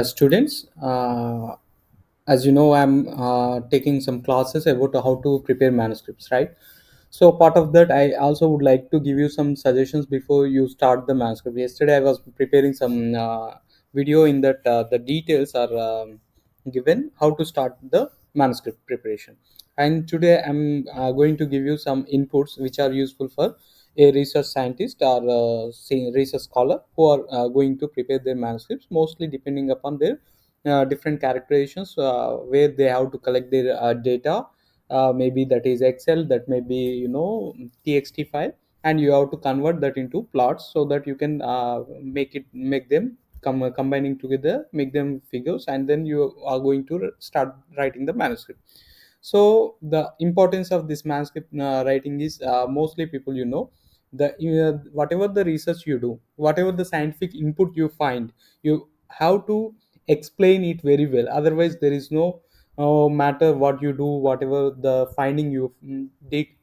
Students. As you know, I'm taking some classes about how to prepare manuscripts, right? So part of that, I also would like to give you some suggestions before you start the manuscript. Yesterday I was preparing some video in that the details are given how to start the manuscript preparation, and today I'm going to give you some inputs which are useful for a research scientist or research scholar who are going to prepare their manuscripts, mostly depending upon their different characterizations where they have to collect their data. Maybe that is Excel, that may be TXT file, and you have to convert that into plots so that you can make them combining together, make them figures, and then you are going to start writing the manuscript. So the importance of this manuscript writing is, mostly people, the whatever the research you do, whatever the scientific input you find, you have to explain it very well. Otherwise there is no matter what you do, whatever the finding you dig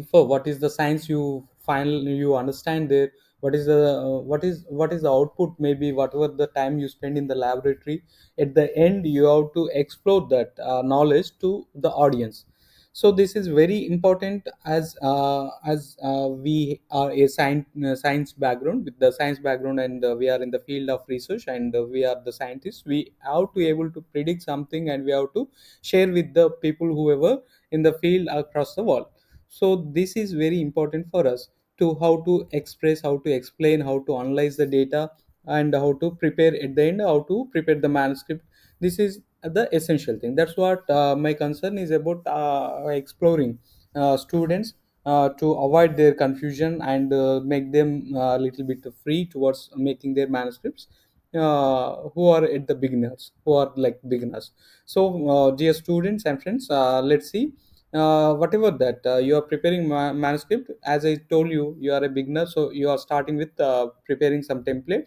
for, what is the science you find, you understand there, what is the what is the output, maybe whatever the time you spend in the laboratory, at the end you have to explore that knowledge to the audience. So this is very important, as we are a science background, with the science background, and we are in the field of research, and we are the scientists. We have to able to predict something, and we have to share with the people whoever in the field across the world. So this is very important for us, to how to express, how to explain, how to analyze the data, and how to prepare at the end, how to prepare the manuscript. This is the essential thing. That's what my concern is about, exploring students to avoid their confusion, and make them a little bit free towards making their manuscripts, who are at the beginners, who are like beginners. So dear students and friends, let's see, whatever that you are preparing manuscript. As I told you, you are a beginner, so you are starting with preparing some template.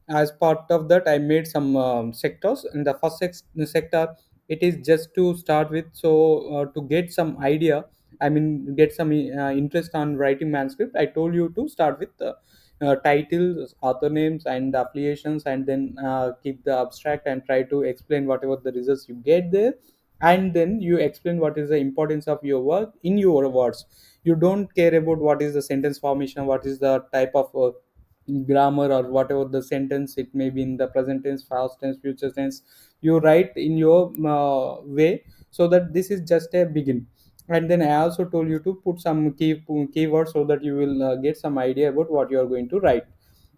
As part of that, I made some sectors. In the first sector, it is just to start with, so to get some idea, I mean get some interest on writing manuscript. I told you to start with titles, author names, and affiliations, and then keep the abstract and try to explain whatever the results you get there. And then you explain what is the importance of your work in your words. You don't care about what is the sentence formation, what is the type of grammar, or whatever the sentence it may be, in the present tense, past tense, future tense. You write in your way, so that this is just a begin. And then I also told you to put some keywords, so that you will get some idea about what you are going to write.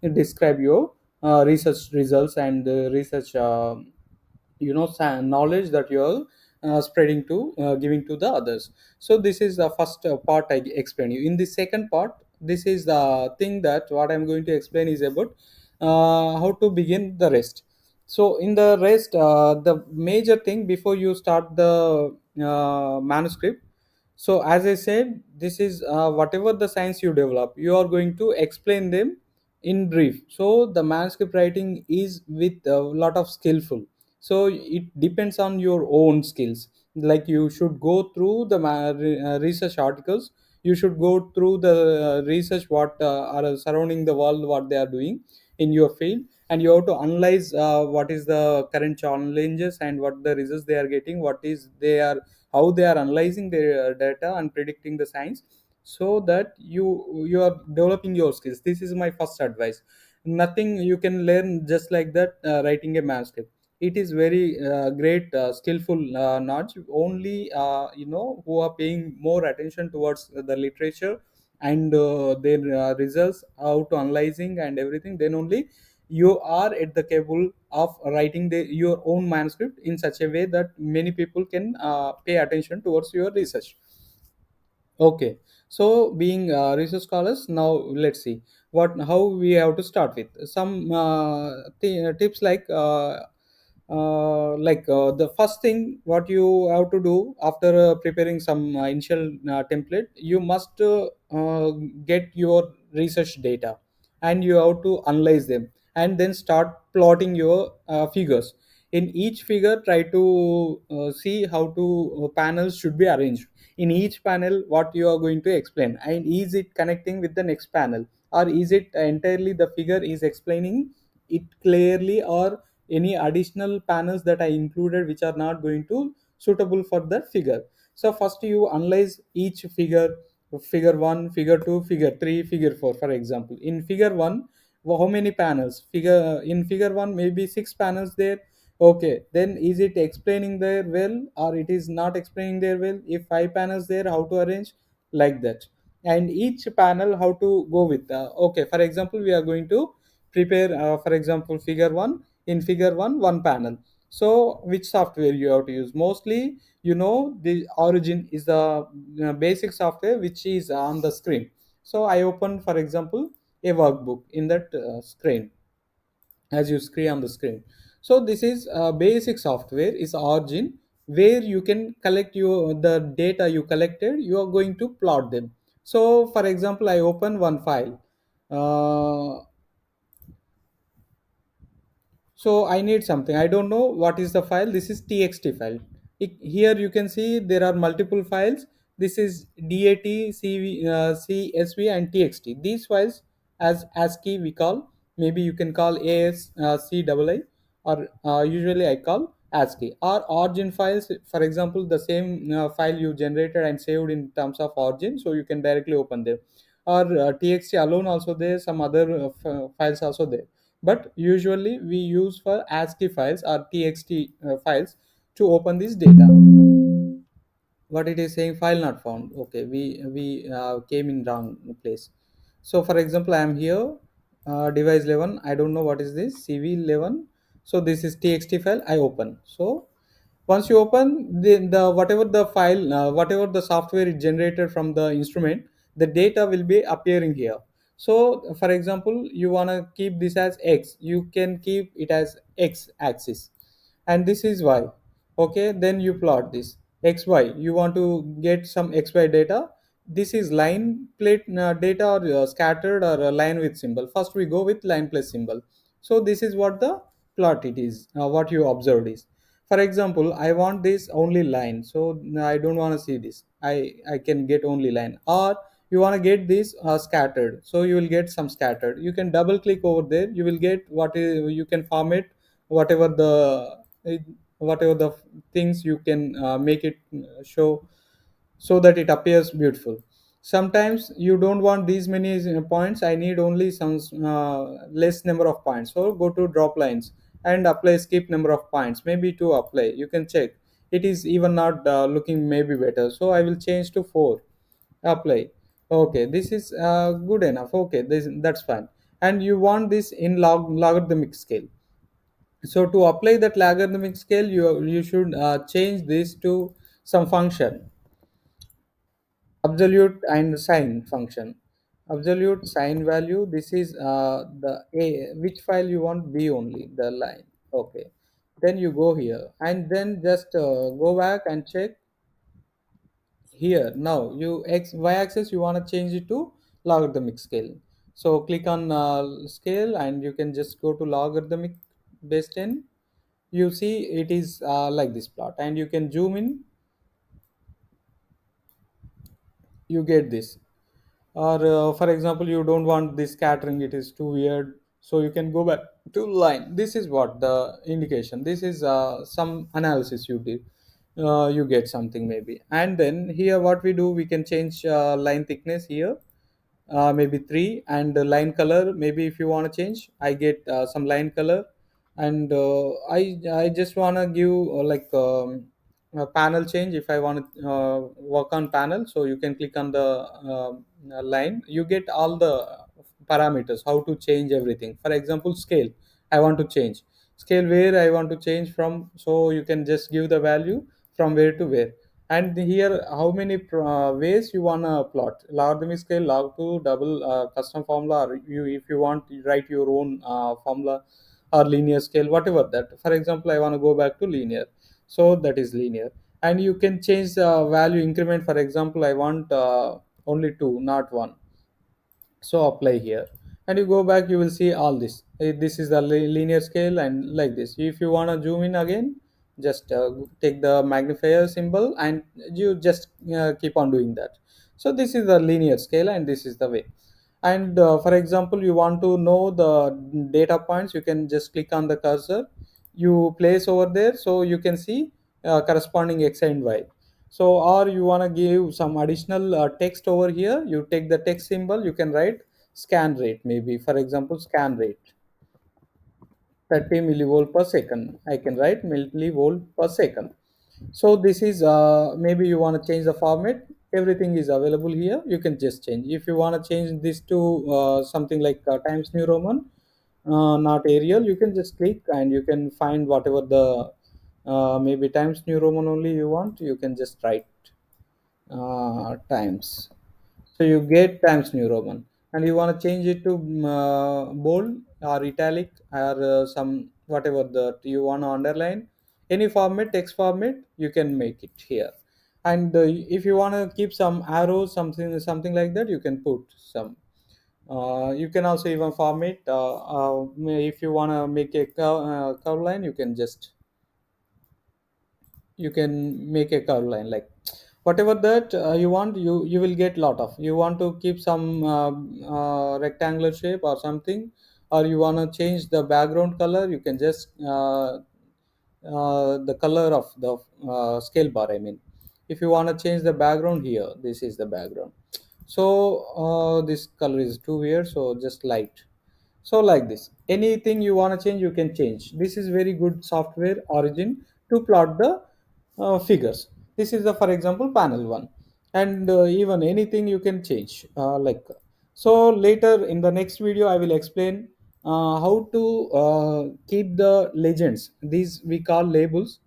Describe your research results, and research knowledge that you're spreading to, giving to the others. So this is the first part I explain you. In the second part, this is the thing that what I'm going to explain is about how to begin the rest. So in the rest, the major thing before you start the manuscript, so as I said, this is whatever the science you develop, you are going to explain them in brief. So the manuscript writing is with a lot of skillful. So it depends on your own skills. Like you should go through the research articles, you should go through the research what are surrounding the world, what they are doing in your field, and you have to analyze what is the current challenges, and what the results they are getting, what is they are, how they are analyzing their data and predicting the science. So that you are developing your skills. This is my first advice. Nothing you can learn just like that, writing a manuscript. It is very great skillful knowledge. Only who are paying more attention towards the literature, and their results, how to analyzing and everything, then only you are at the capable of writing your own manuscript in such a way that many people can pay attention towards your research. Okay, so being research scholars, now let's see what how we have to start with some tips, like the first thing what you have to do after preparing some initial template. You must get your research data, and you have to analyze them, and then start plotting your figures. In each figure, try to see how to panels should be arranged. In each panel, what you are going to explain, and is it connecting with the next panel, or is it entirely the figure is explaining it clearly, or any additional panels that I included which are not going to suitable for that figure. So first you analyze each figure, figure 1, figure 2, figure 3, figure 4. For example, in figure 1, how many panels? Figure in figure 1 maybe 6 panels there. Okay, then is it explaining there well, or it is not explaining there well? If 5 panels there, how to arrange? Like that. And each panel how to go with. Okay, for example, we are going to prepare, for example, figure 1. In figure 1, one panel. So which software you have to use? Mostly, the origin is the basic software which is on the screen. So I open, for example, a workbook in that screen, as you see on the screen. So this is basic software is origin, where you can collect your the data you collected, you are going to plot them. So for example, I open one file. uh, so I need something, I don't know what is the file. This is txt file. Here you can see there are multiple files. This is dat, csv and txt. These files as ascii we call. Maybe you can call ascii, or usually I call ascii, or origin files. For example, the same file you generated and saved in terms of origin, so you can directly open them. Or txt alone also there, some other files also there. But usually we use for ASCII files or txt files to open this data. What it is saying, file not found. Okay, we came in wrong place. So for example, I am here, device 11, I don't know what is this, cv11. So this is txt file, I open. So once you open the whatever the file, whatever the software is generated from the instrument, the data will be appearing here. So for example, you want to keep this as x, you can keep it as x axis, and this is y. Okay, then you plot this xy, you want to get some xy data. This is line plate data, or scattered, or a line with symbol. First we go with line plus symbol. So this is what the plot it is, what you observed is. For example, I want this only line, so I don't want to see this. I can get only line. Or you want to get this scattered, so you will get some scattered. You can double click over there, you will get what is, you can format whatever the whatever the things you can make it show, so that it appears beautiful. Sometimes you don't want these many points, I need only some less number of points. So go to drop lines and apply skip number of points, maybe to apply, you can check. It is even not looking maybe better, so I will change to 4. Apply. Okay, this is good enough. Okay, that's fine. And you want this in logarithmic scale. So to apply that logarithmic scale, you should change this to some function, absolute and sine function. Absolute sine value, this is the a, which file you want, b only, the line. Okay, then you go here and then just go back and check here. Now you x y axis you want to change it to logarithmic scale. So click on scale, and you can just go to logarithmic base 10. You see it is like this plot, and you can zoom in, you get this. Or for example, you don't want this scattering, it is too weird, so you can go back to line. This is what the indication, this is some analysis you did. You get something maybe. And then here what we do, we can change line thickness here, maybe 3. And the line color, maybe if you want to change, I get some line color. And I just want to give a panel change. If I want to work on panel, so you can click on the line, you get all the parameters how to change everything. For example, scale, I want to change scale, where I want to change from, so you can just give the value from where to where. And here how many ways you want to plot, logarithmic scale, log 2, double, custom formula, or you, if you want, you write your own formula, or linear scale, whatever that. For example, I want to go back to linear, so that is linear. And you can change the value increment. For example, I want only 2, not 1. So apply here, and you go back, you will see all this. This is the linear scale, and like this. If you want to zoom in again, just take the magnifier symbol, and you just keep on doing that. So this is the linear scale, and this is the way. And for example, you want to know the data points, you can just click on the cursor. you place over there, so you can see corresponding x and y. So or you want to give some additional text over here, you take the text symbol, you can write scan rate, maybe for example scan rate 30 millivolt per second. I can write millivolt per second. So this is maybe you want to change the format, everything is available here, you can just change. If you want to change this to something like times new roman, not Arial, you can just click and you can find whatever the maybe times new roman only you want, you can just write times. So you get times new roman, and you want to change it to bold or italic or some whatever that you want to underline, any format, text format, you can make it here. And if you want to keep some arrows, something like that, you can put some. You can also even format if you want to make a curve line, you can make a curve line like whatever that you want, you will get lot of. You want to keep some rectangular shape or something, or you want to change the background color, you can just the color of the scale bar, I mean. If you want to change the background here, this is the background. So this color is too weird, so just light. So like this, anything you want to change, you can change. This is very good software origin to plot the figures. This is the, for example, panel one. And even anything you can change like. So later in the next video I will explain how to keep the legends, these we call labels,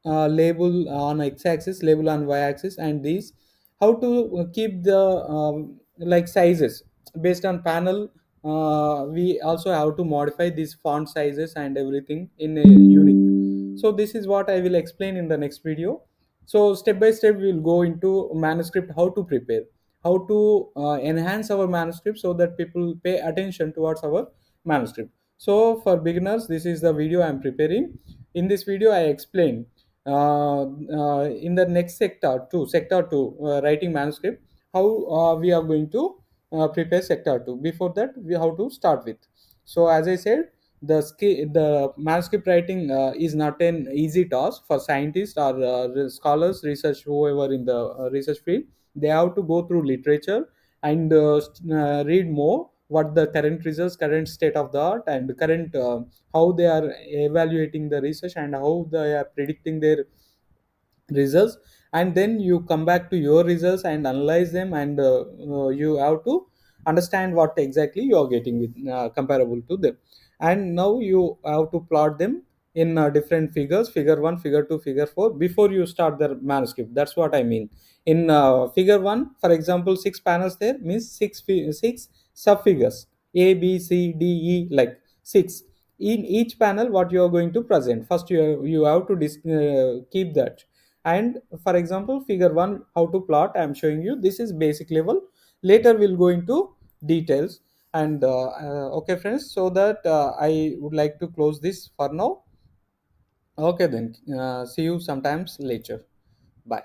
label on x-axis, label on y-axis, and these how to keep the like sizes based on panel. We also have to modify these font sizes and everything in a unique. So this is what I will explain in the next video. So step by step we will go into manuscript, how to prepare, how to enhance our manuscript so that people pay attention towards our manuscript. So for beginners, this is the video I am preparing. In this video I explain in the next sector 2 writing manuscript, how we are going to prepare sector 2. Before that, we have to start with. So as I said, the manuscript writing is not an easy task for scientists or scholars, research, whoever in the research field. They have to go through literature and read more what the current results, current state of the art, and current how they are evaluating the research and how they are predicting their results. And then you come back to your results and analyze them, and you have to understand what exactly you are getting with comparable to them. And now you have to plot them in different figures, figure 1, figure 2, figure 4, before you start the manuscript. That's what I mean. In figure 1, for example, 6 panels, there means 6 sub figures, a b c d e, like 6 in each panel. What you are going to present first, you have to keep that. And for example, figure 1, how to plot, I am showing you. This is basic level. Later we'll go into details. And okay friends, so that I would like to close this for now. Okay then, see you sometimes later. Bye.